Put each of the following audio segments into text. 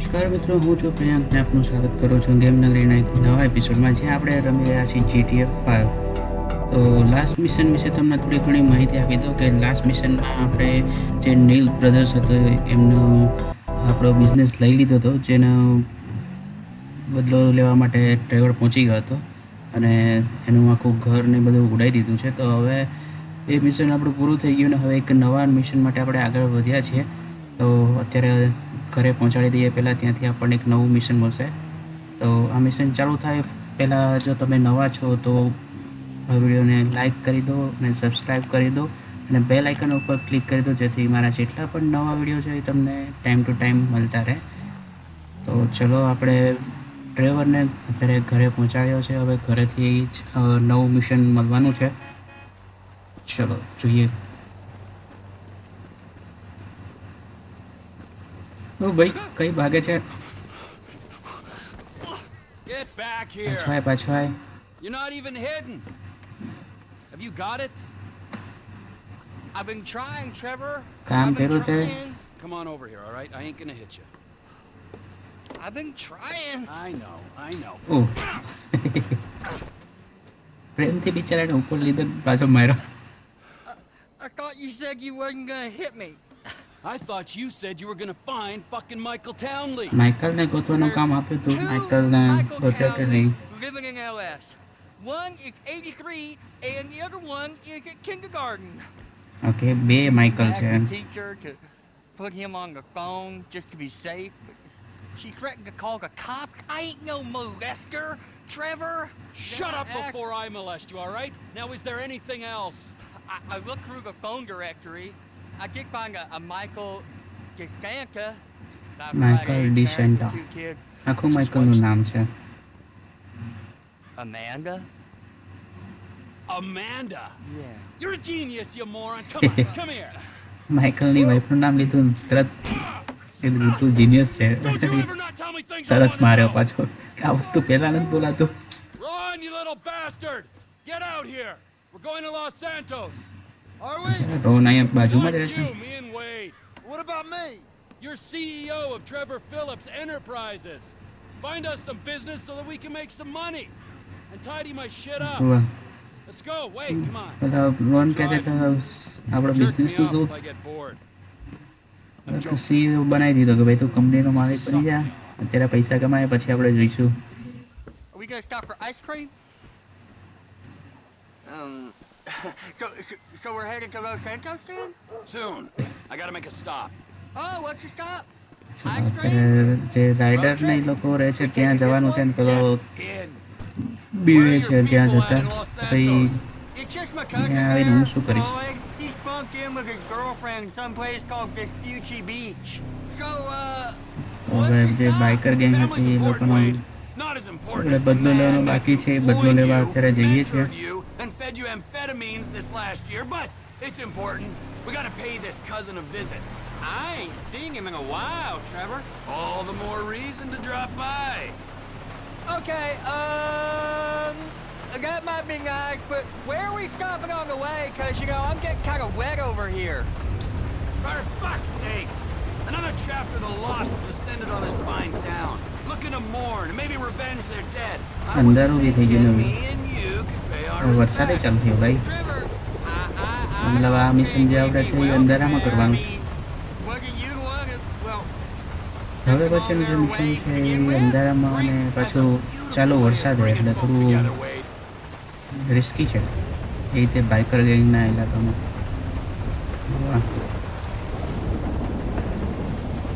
નમસ્કાર મિત્રો, હું છું પ્રિયાંક ને આપનું સ્વાગત કરું છું ગેમ નગરીના એક નવા એપિસોડમાં, જ્યાં આપણે રમી રહ્યા છીએ GTA 5। તો લાસ્ટ મિશન વિશે તમને થોડી ઘણી માહિતી આપી દઉં કે લાસ્ટ મિશનમાં આપણે જે નીલ બ્રધર્સ હતો એમનો આપણો બિઝનેસ લઈ લીધો હતો, જેનો બદલો લેવા માટે ટ્રેવર પહોંચી ગયો હતો અને એનું આખું ઘર ને બધું ઉડાવી દીધું છે. તો હવે એ મિશન આપણું પૂરું થઈ ગયું ને હવે એક નવા મિશન માટે આપણે આગળ વધ્યા છીએ. તો અત્યારે ઘરે પહોંચાડી દઈએ પહેલાં ત્યાંથી આપણને એક નવું મિશન મળશે. તો આ મિશન ચાલુ થાય પહેલાં જો તમે નવા છો તો આ વિડીયોને લાઇક કરી દો અને સબસ્ક્રાઈબ કરી દો અને બેલ આઇકન ઉપર ક્લિક કરી દો, જેથી મારા જેટલા પણ નવા વિડીયો છે એ તમને ટાઈમ ટુ ટાઈમ મળતા રહે. તો ચલો, આપણે ડ્રાઈવરને અત્યારે ઘરે પહોંચાડ્યો છે. હવે ઘરેથી જ નવું મિશન મળવાનું છે. ચલો જોઈએ. ઓ ભાઈ, કઈ ભાગે છે? Get back here. પાછો આય. You're not even hidden. Have you got it? I've been trying, Trevor. કામ I've been કર્યું તે? trying. Come on over here, all right? I ain't gonna hit you. I've been trying. I know. ઓહ, પ્રેમથી બિચારાને ઉપર લીધો ને પાછો માર્યો. I thought you said you wasn't gonna hit me. I thought you said you were gonna find fucking Michael Townley. માઇકલને ગોતવાનું કામ આપ્યું હતું. માઇકલને Michael ગોત્યો કે Townley નહીં? living in LS. One is 83 and the other one is at kindergarten. Okay, બે Michael I asked છે. the teacher to put him on the phone just to be safe, but she threatened to call the cops. I ain't no molester, Trevor. Shut Then up I asked- before I molest you, all right? Now, is there anything else? I looked through the phone directory. I did find a Michael DeSanta. About Michael right age, married DeSanta. with 2 kids. આખું માઇકલનું નામ છે. Amanda? Amanda. Yeah. You're a genius, you moron. Come on, come here. માઇકલની વાઈફનું નામ લીધું ને તરત કીધું તું genius છે. Don't you ever not tell me things I તરત want to માર્યો know. પાછો. આ વસ્તુ પહેલા નથી બોલાતું. Run, you little bastard! Get out here. We're going to Los Santos. Are we? Rohan અહીંયા બાજુમાં જ Not રહે છે. you, me and Wade. What about me? You're CEO of Trevor Phillips Enterprises. Find us some business so that we can make some money and tidy my shit up. વાહ. Let's go. Wait, come on. પેલા રોહન કહે છે કે આપણો Jerk me બિઝનેસનું off શું if I get bored. CEO બનાવી દીધો કે ભાઈ તું કંપનીનો માલિક બની જા, અત્યારે પૈસા કમાય પછી આપણે જોઈશું. Are we gonna stop for ice cream? So we're headed to Los Santos then? Soon. I gotta make a stop. Oh, what's the stop? અત્યારે જે રાઇડર ને એ લોકો રહે છે ત્યાં જવાનું છે ને પેલો In. બીવે છે ત્યાં જતા. ભાઈ It's just my cousin Yeah, I there, know, so Chris. Floyd. He's bunked in with his girlfriend someplace called Vespucci Beach. So, what's હવે the જે stop? બાઇકર ગેંગ Family's હતી એ important, લોકોનો Wade. Not as important આપણે as the બદલો man લેવાનો that બાકી છે. એ બદલો employed લેવા you, અત્યારે જઈએ છીએ. mentored you, and fed you amphetamines this last year, but it's important. We gotta pay this cousin a visit. I ain't seen him in a while, Trevor. All the more reason to drop by. Okay, that might be nice, but where are we stopping on the way? Because, I'm getting kind of wet over here. For fuck's sakes! Another chapter of the lost have descended on this fine town, looking to mourn and maybe revenge their dead. I was અંધારું બી થઈ ગયું thinking ને. me and you could pay our વરસાદે respects. ચાલુ થયો ભાઈ. Trevor, મતલબ આ મિશન જે આપણે છે એ અંધારામાં કરવાનું છે. Whether you want it, well, હવે પછીનું જે મિશન છે એ અંધારામાં અને પાછું ચાલુ વરસાદે, એટલે થોડું Together, Wade. રિસ્કી છે એ રીતે બાઇકર ગેંગના ઇલાકામાં. વાહ.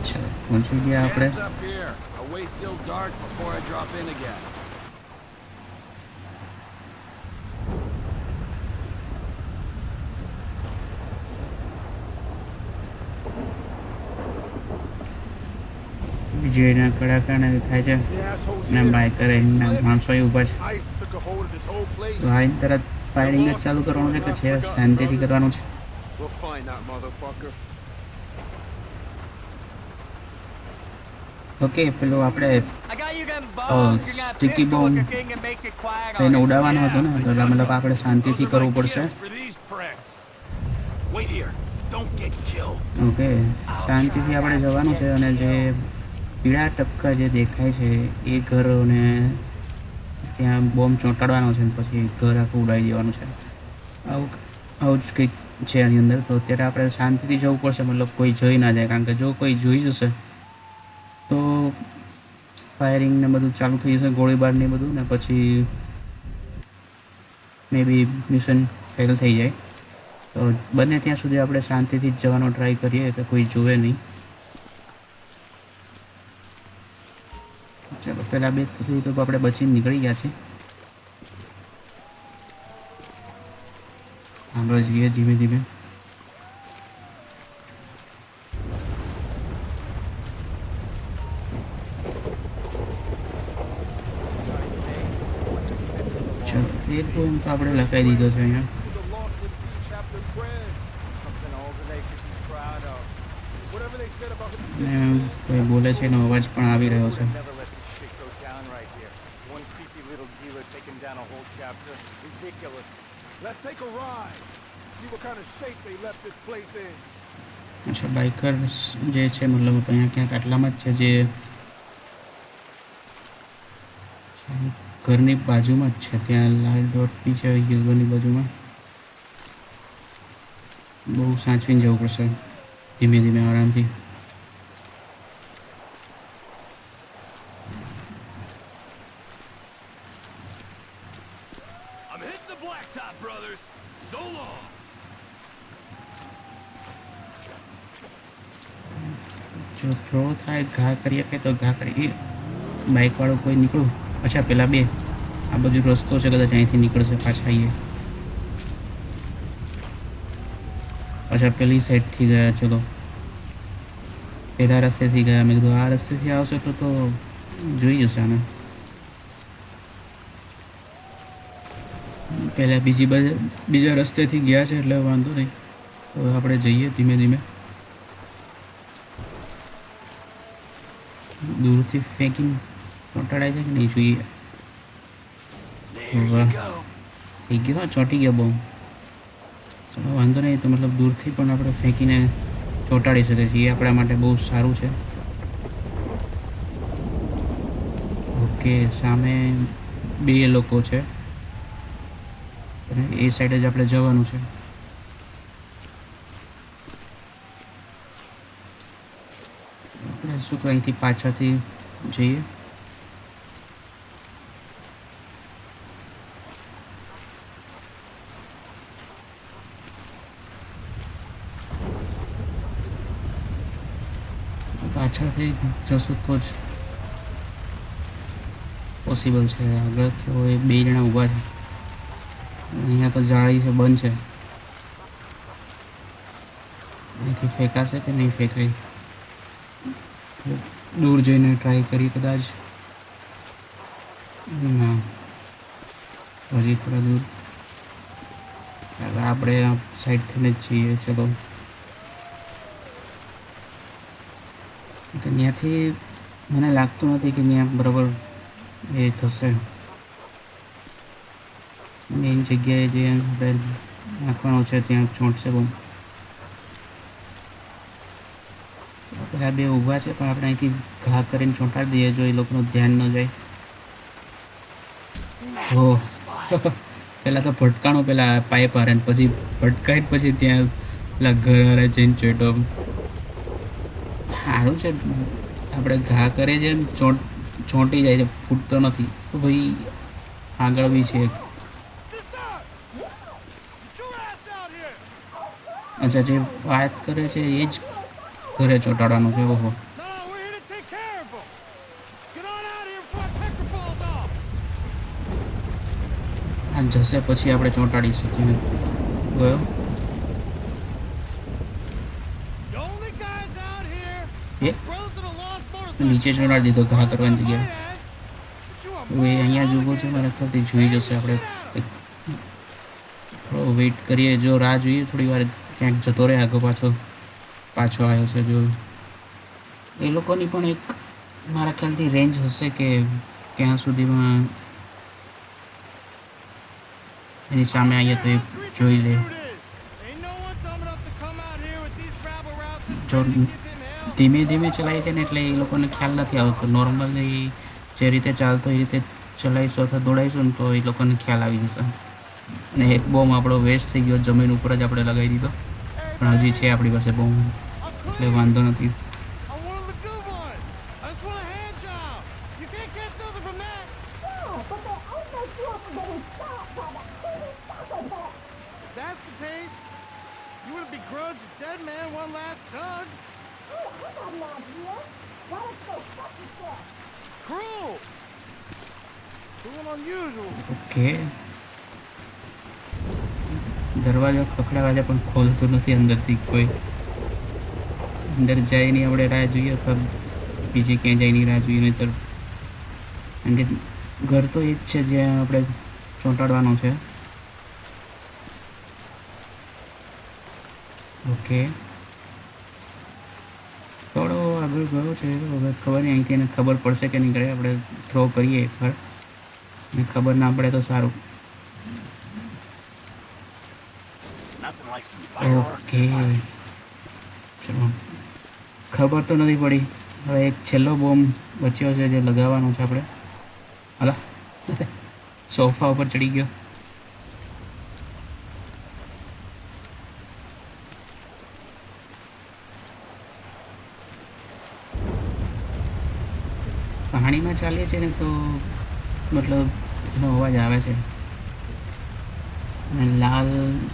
ચાલો પહોંચી ગયા આપણે. Hands up here. I'll wait till dark before I drop in again. વીજળીના કડાકા ને થાય છે The assholes અને here. બાઇકર ગેંગના માણસો ઊભા છે. Ice took a hold of this whole place. તો આ તરત ફાયરિંગ જ ચાલુ કરવાનું છે કે છે શાંતિથી કરવાનું છે? We'll find that motherfucker. Okay, પેલું આપણે I got you them bombs and that sticky pistol with the bomb. thing that makes it quiet એને on it. ઉડાવવાનું હતું ને, એટલે મતલબ આપણે શાંતિથી Those are કરવું my પડશે. gifts for these pricks. Wait here. Don't get killed. Okay, શાંતિથી આપણે જવાનું છે અને જે પીળા ટપકા જે દેખાય છે એ ઘરોને ત્યાં બોમ્બ ચોંટાડવાનો છે ને પછી ઘર આખું ઉડાવી દેવાનું છે. આવું જ કંઈક છે એની અંદર. તો અત્યારે આપણે શાંતિથી જવું પડશે, મતલબ કોઈ જોઈ ના જાય, કારણ કે જો કોઈ જોઈ જશે તો ફાયરિંગ ને બધું ચાલુ થઈ જશે, ગોળીબાર ને બધું, ને પછી મે બી મિશન ફેલ થઈ જાય. તો બને ત્યાં સુધી આપણે શાંતિથી જ જવાનો ટ્રાય કરીએ કે કોઈ જુએ નહીં. ચાલો પહેલાં બે થયું તો આપણે બચીને નીકળી ગયા છે. આગળ જઈએ ધીમે ધીમે. ચાલો એક પોઈન્ટ તો આપણે લખાઈ દીધો છે અહીંયા. To the Lost at Sea chapter cred. Something all the Lakers is proud of. Whatever they said about the ને કોઈ બોલે છે એનો અવાજ પણ આવી રહ્યો છે. Never let this shit go down right here. One creepy little dealer taking down a whole chapter. Ridiculous. Let's take a ride. See what kind of shape they left this place in. અચ્છા bikers જે છે મતલબ અહીંયા ક્યાંક આટલામાં જ છે, જે ઘરની બાજુમાં જ છે. ત્યાં લાલ ડોટ બી છે યલોની બાજુમાં. બહુ સાચવીને જવું પડશે, ધીમે ધીમે આરામથી. I'm hitting the blacktop, brothers. So long. જો થ્રો થાય ઘા કરીએ કે તો ઘા કરીએ. બાઇકવાળું કોઈ નીકળું. અચ્છા પેલા બે આ બધું રસ્તો છે, કદાચ અહીંથી નીકળશે પાછા. આવીએ. અચ્છા પેલી સાઈડથી ગયા. ચલો પેલા રસ્તેથી ગયા. મેં કીધું આ રસ્તેથી આવશે તો જોઈ જશે આને. પહેલાં બીજા રસ્તેથી ગયા છે એટલે વાંધો નહીં. તો આપણે જઈએ ધીમે ધીમે. દૂરથી ફેંકીને ચોંટાડાય છે કે નહીં જોઈએ. વાહ થઈ ગયો, ચોંટી ગયો બોમ્બ. ચલો વાંધો નહીં. તો મતલબ દૂરથી પણ આપણે ફેંકીને ચોંટાડી શકીએ છીએ. એ આપણા માટે બહુ સારું છે. ઓકે સામે બે લોકો છે અને એ સાઈડે જ આપણે જવાનું છે. આપણે શું કહે અહીંથી પાછળથી જઈએ. પાછળથી જશું તો જ પોસિબલ છે. આગળથી હોય બે જણા ઊભા છે. અહીંયા તો જાળી છે, બંધ છે. અહીંથી ફેંકાશે કે નહીં ફેંકાય. દૂર જઈને ટ્રાય કરી કદાચ. ના હજી થોડા દૂર. આપણે આ સાઈડથી જ છીએ. ચલો ત્યાંથી મને લાગતું નથી કે ત્યાં બરાબર એ થશે. મેઇન જગ્યાએ જે આપણે નાખવાનું છે ત્યાં ચોંટશે બહુ. પેલા બે ઊભા છે પણ આપણે અહીંથી ઘા કરીને ચોંટાડી દઈએ જો એ લોકોનું ધ્યાન ન જાય. હો પહેલાં તો ભટકાણું પેલા પાઇપ હારે, પછી ભટકાઈને પછી ત્યાં પેલા ઘર હારે જઈને ચોંટ્યો. સારું છે આપણે ઘા કરે છે ચોંટી જાય છે, ફૂટતો નથી. તો ભાઈ આગળ બી છે. અચ્છા જે વાત કરે છે એ જ ઘરે ચોંટાડવાનું છે. ઓહો No, we're here to take care of them. Get on out of here before I peck your balls off. આ જશે પછી આપણે ચોંટાડી શકીએ. ગયો The only guys out here, A brothers of the lost motorcycle. નીચે ચોંટાડી દીધો ઘા કરવાની જગ્યાએ. But you are હવે અહીંયા જ ઊભો છે, મારે ખ્યાલથી જોઈ જશે. આપણે થોડો વેઇટ કરીએ. જો રાહ જોઈએ થોડી વાર, ક્યાંક જતો રહે આગો પાછો આવ્યો છે. જો એ લોકોની પણ એક મારા ખ્યાલથી રેન્જ હશે કે ક્યાં સુધીમાં એની સામે આવીએ તો એ જોઈ લે. Ain't no one dumb enough to come out here with these rabble rousers જો trying to give him hell. ધીમે ધીમે ચલાવીએ છીએ ને એટલે એ લોકોને ખ્યાલ નથી આવતો. નોર્મલી જે રીતે ચાલતો એ રીતે ચલાવીશું અથવા દોડાવીશું ને તો એ લોકોને ખ્યાલ આવી જશે. અને એક બોમ્બ આપણો વેસ્ટ થઈ ગયો, જમીન ઉપર જ આપણે લગાવી દીધો, પણ હજી છે આપણી પાસે બોમ્બ, એટલે વાંધો નથી. I wanted the good one. I just want a hand job. You can't get something from that. That's the pace. You would begrudge a dead man one last tug. It's cruel. Cruel and unusual. Okay, દરવાજો ખખડાવા છે પણ ખોલતું નથી અંદરથી કોઈ. અંદર જાય નહીં આપણે રાહ જોઈએ અથવા બીજી ક્યાંય જઈની રાહ જોઈએ, નહીં તો કારણ કે ઘર તો એ જ છે જ્યાં આપણે ચોંટાડવાનું છે. ઓકે, થોડો આગળ ગયો છે, હવે ખબર નહીં અહીંથી એને ખબર પડશે કે નહીં કરે. આપણે થ્રો કરીએ એકવાર, અને ખબર ના પડે તો સારું. Nothing like some fireworks. Okay, ચલો, ખબર તો નથી પડી. હવે એક છેલ્લો બોમ્બ બચ્યો છે જે લગાવવાનો છે આપણે. હલા, સોફા ઉપર ચડી ગયો. પાણીમાં ચાલીએ છીએ ને તો મતલબ એનો અવાજ આવે છે. અને લાલ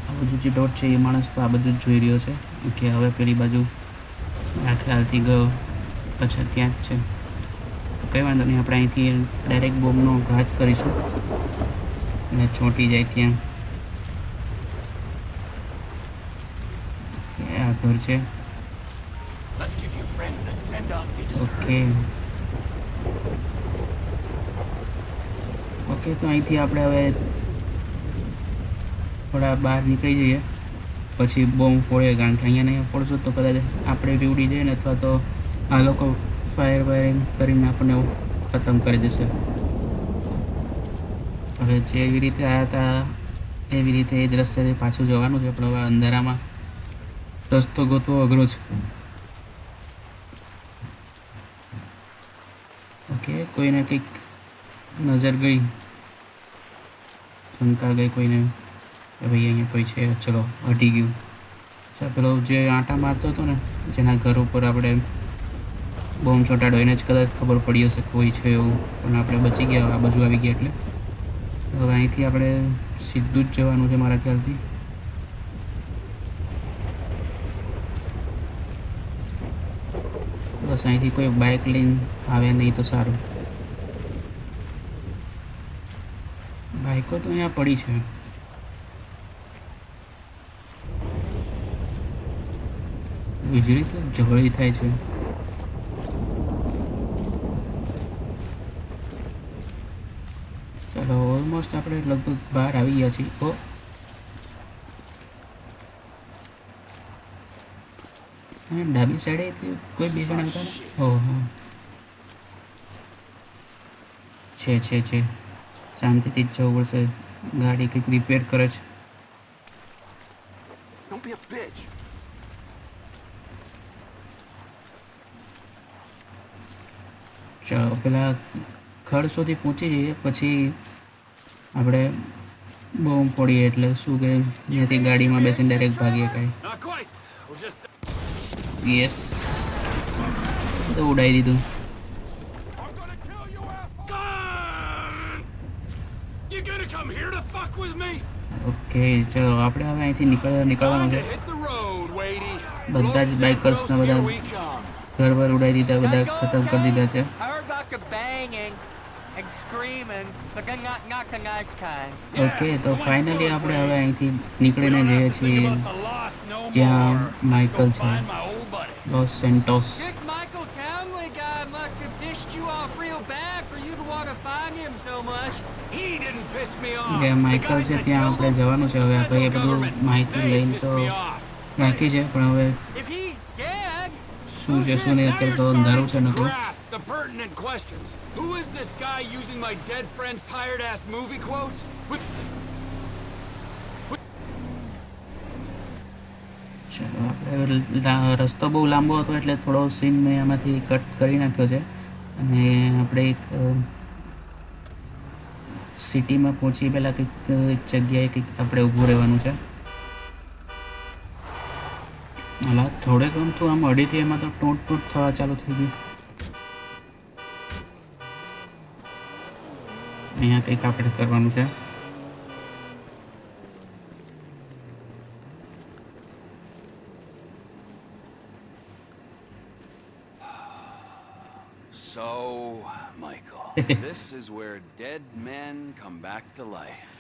આ બધું જે ડોટ છે એ માણસ તો આ બધું જ જોઈ રહ્યો છે. ઓકે, હવે પેલી બાજુ આ ખ્યાલથી ગયો, અચ્છા ત્યાં જ છે. કંઈ વાંધો નહીં, આપણે અહીંથી ડાયરેક્ટ બોમ્બનો ઘાત કરીશું અને ચોંટી જાય ત્યાં. આ ઘર છે. Let's give your friends the send-off they deserve. Okay okay, તો અહીંથી આપણે હવે થોડા બહાર નીકળી જઈએ, પછી બોમ્બ ફોડીએ. કારણ કે અહીંયા નહીં ફોડશું તો કદાચ આપણે બી ઉડી જઈએ ને, અથવા તો આ લોકો ફાયરિંગ કરીને આપણને ખતમ કરી દેશે. હવે જેવી રીતે આવ્યા હતા એવી રીતે એ જ રસ્તેથી પાછું જવાનું છે, પણ હવે અંધારામાં રસ્તો ગોતવો અઘરો છે. ઓકે, કોઈને કંઈક નજર ગઈ, શંકા ગઈ કોઈને કે ભાઈ અહીંયા કોઈ છે. ચલો, હટી ગયું. અચ્છા, પેલો જે આંટા મારતો હતો ને, જેના ઘર ઉપર આપણે બોમ્બ ચોંટાડો, એને જ કદાચ ખબર પડી હશે કોઈ છે એવું, પણ આપણે બચી ગયા, આ બાજુ આવી ગયા. એટલે હવે અહીંથી આપણે સીધું જ જવાનું છે મારા ખ્યાલથી. બસ અહીંથી કોઈ બાઇક લઈને આવે નહીં તો સારું. બાઇકો તો અહીંયા પડી છે. વીજળી તો ઝઘડી થાય છે. ચાલો, ઓલમોસ્ટ આપણે લગભગ બહાર આવી ગયા છીએ. ઓ, ડાબી સાઈડે કોઈ બે જણા હતા ને? ઓહ, છે. શાંતિથી જ જવું પડશે. ગાડી કંઈક રિપેર કરે છે. Don't be a bitch. ચાલો, પેલા ખડ સુધી પહોંચી જઈએ, પછી આપણે બોમ્બ ફોડીએ. એટલે શું કે ત્યાંથી ગાડીમાં બેસીને ડાયરેક્ટ ભાગીએ કાંઈ. Not quite. We'll just... yes, તો ઉડાવી દીધું. I'm gonna kill you, asshole. Guns! You gonna come here to fuck with me? Okay, ચલો, આપણે હવે અહીંથી નીકળવાનું Time છે. to hit the road, Wadey. બધા જ બાઇકર્સને બધા Here we come. ઘર બર ઉડાવી દીધા, બધા Gotta go, ખતમ કરી દીધા છે. I heard lots of banging and screaming, but they're not the nice kind. Okay, તો ફાઇનલી આપણે હવે અહીંથી નીકળીને જઈએ છીએ જ્યાં માઇકલ છે, loss Santos. This Michael Townley guy must have pissed you off real bad for you to want to find him so much. He didn't piss me off. જ્યાં માઇકલ છે ત્યાં આપણે જવાનું છે. હવે આપણે એ બધું માહિતી લઈને તો રાખી છે, પણ હવે If he's dead, શું છે શું નહીં, અત્યારે તો અંધારું છે નકરું. Grasp the pertinent questions. Who is this guy using my dead friend's tired-ass movie quotes? ચલો, આપણે રસ્તો બહુ લાંબો હતો એટલે થોડો સીન મેં આમાંથી કટ કરી નાખ્યો છે અને આપણે એક સિટીમાં પહોંચી પહેલાં કંઈક જગ્યાએ કંઈક આપણે ઊભું રહેવાનું છે. હાલા થોડે ગમતું આમ અડીથી એમાં તો ટૂટ થવા ચાલુ થઈ ગયું. અહીંયા કંઈક આપણે કરવાનું છે. So, Michael, this is where dead men come back to life.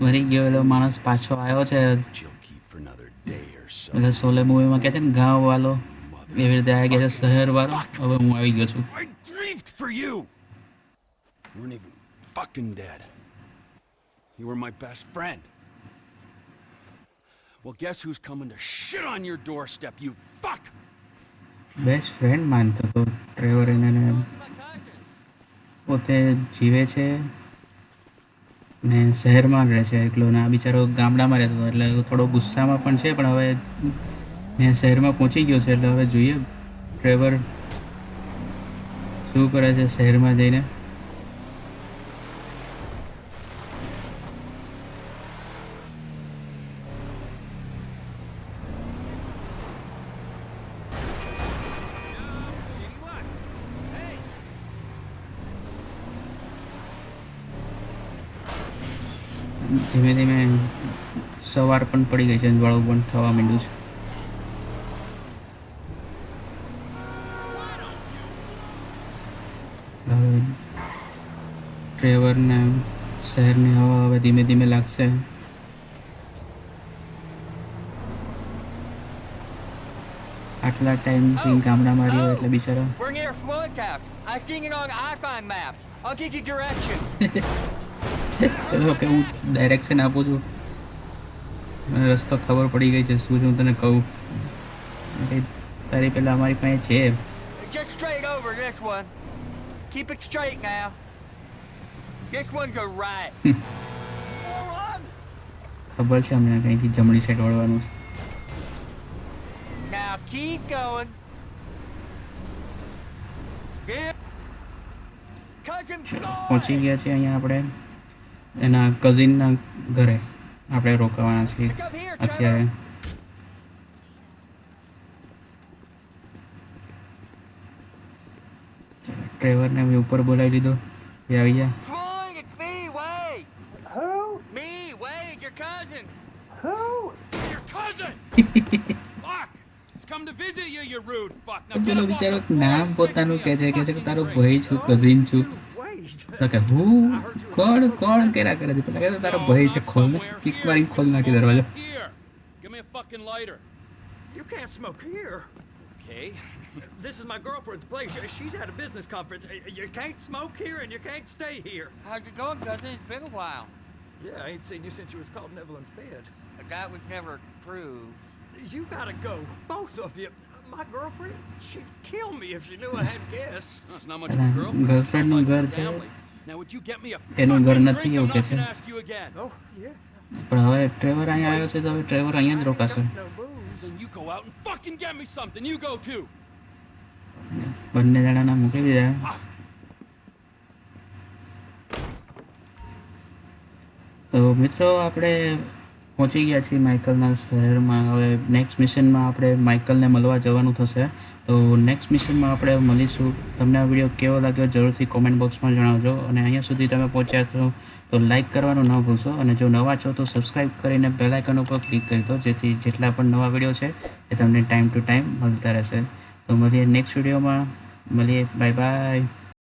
મરી ગયો એલો માણસ પાછો આવ્યો છે. You'll keep for another day or so. એટલે સોલે મૂવીમાં કહે છે ને ગાંવ વાળો એવી રીતે આવી ગયા છે શહેર વાળો. હવે હું આવી ગયો છું. I grieved for you. You weren't even fucking dead. You were my best friend. Well, guess who's coming to shit on your doorstep, you fuck! Best friend માનતો હતો ટ્રેવર. એને પોતે જીવે છે ને શહેરમાં રહે છે એકલો ને આ બિચારો ગામડામાં રહેતો હતો એટલે થોડો ગુસ્સામાં પણ છે. પણ હવે ને શહેરમાં પહોંચી ગયો છે એટલે હવે જોઈએ ટ્રેવર શું કરે છે શહેરમાં જઈને. ધીમે ધીમે સવાર પણ પડી ગઈ છે અને વાળું પણ થવા માંડ્યું છે. હવે ટ્રેવરને શહેરની હવા હવે ધીમે ધીમે લાગશે. આટલા ટાઈમથી ગામડામાં રહ્યો એટલે બિચારા We're near Floyd's house. I'm seeing it on iPhone maps. I'll give you directions. કે હું ડાયરેક્શન આપું છું. મને રસ્તો ખબર પડી ગઈ છે શું હું તને કહું. તારી પહેલાં અમારી પાસે છે. Just straight over this one. Keep it straight now. This one's a right. ખબર છે અમને કંઈથી જમણી સાઈડ વળવાનું છે. Now keep going. Good. Cousin પહોંચી ગયા છે અહીંયા આપણે એના કઝિનના ઘરે આપણે રોકાવાના છીએ અત્યારે. ટ્રેવરને બી ઉપર બોલાવી લીધો એ આવી ગયા. Floyd, it's me, Wade. Who? Me, Wade, your cousin. Who? Your cousin! Fuck! He's come to visit you, you rude fuck. Now get પેલો up off બિચારો the નામ પોતાનું કહે છે કે તારો ભાઈ છું કઝિન છું. Wait. તો કે હું કોણ કોણ કર્યા કરે છે. પેલા કહે તારો ભાઈ છે ખોલ ને કિક મારી ખોલ નાખી દરવાજો. Here, give me a fucking lighter. You can't smoke here. Okay. This is my girlfriend's place. She's at a business conference. You can't smoke here and you can't stay here. How's it going, cousin? It's been a while. Yeah, I ain't seen you since you was caught in Evelyn's bed. That was never proved. You gotta go, both of you. My girlfriend, she'd kill me if she knew I had guests. That's not much of a girlfriend. girlfriend નું ઘર છે. Family. Now would you get me a એનું ઘર fucking નથી drink? એવું I'm કે not છે. gonna ask you again. Oh, yeah. પણ હવે ટ્રેવર અહીંયા આવ્યો છે તો હવે ટ્રેવર અહીંયા જ રોકાશે. No booze. Then you go out and fucking get me something. You go too. બંને જણાના મૂકી દીધા. તો મિત્રો આપણે પહોંચી ગયા છીએ માઇકલના શહેરમાં. હવે નેક્સ્ટ મિશનમાં આપણે માઇકલને મળવા જવાનું થશે. તો નેક્સ્ટ મિશનમાં આપણે મળીશું. તમને આ વિડીયો કેવો લાગ્યો જરૂરથી કોમેન્ટ બોક્સમાં જણાવજો. અને અહીંયા સુધી તમે પહોંચ્યા છો તો લાઇક કરવાનું ન ભૂલશો. અને જો નવા છો તો સબસ્ક્રાઈબ કરીને બેલ આઇકન ઉપર ક્લિક કરી દો જેથી જેટલા પણ નવા વિડીયો છે એ તમને ટાઈમ ટુ ટાઈમ મળતા રહેશે. તો મળીએ નેક્સ્ટ વિડીયોમાં. મળીએ. Bye bye.